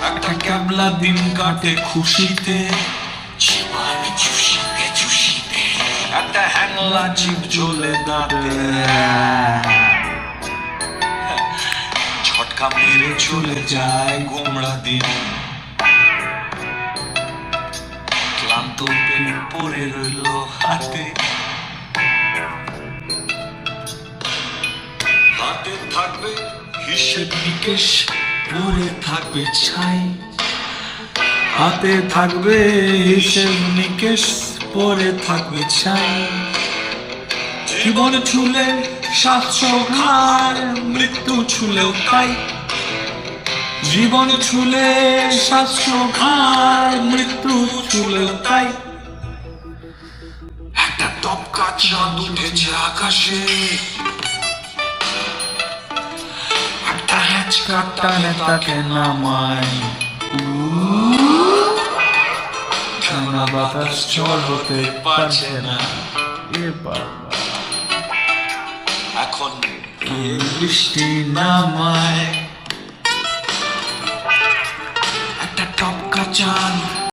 একটা ক্যাবলা দিন কাটে খুশিতে, জীবন চুষিতে চুষিতে একটা হ্যাংলা জীব জ্বলে দাঁতে, ঝটকা মেরে চলে যায় গোমড়া দিন, ক্লান্ত পেট পড়ে রইল হাতে, হাতে থাকবে হিসেব নিকেশ, পড়ে থাকবে ছাই, হাতে থাকবে হিসেব নিকেশ, পড়ে থাকবে ছাই, জীবন ছুলে 700 ঘাড়, মৃত্যু ছুলেও তাই, জীবন ছুলে 700 ঘাড়, মৃত্যু ছুলেও তাই। একটা দপকা চাঁদ উঠেছে আকাশে, একটা হ্যাচকা টানে তাকে নামায়, ঠান্ডা বাতাস ঝড় হতে পারছে না, এ বাবা এখন বৃষ্টি নামায়, একটা টপকা চাঁদ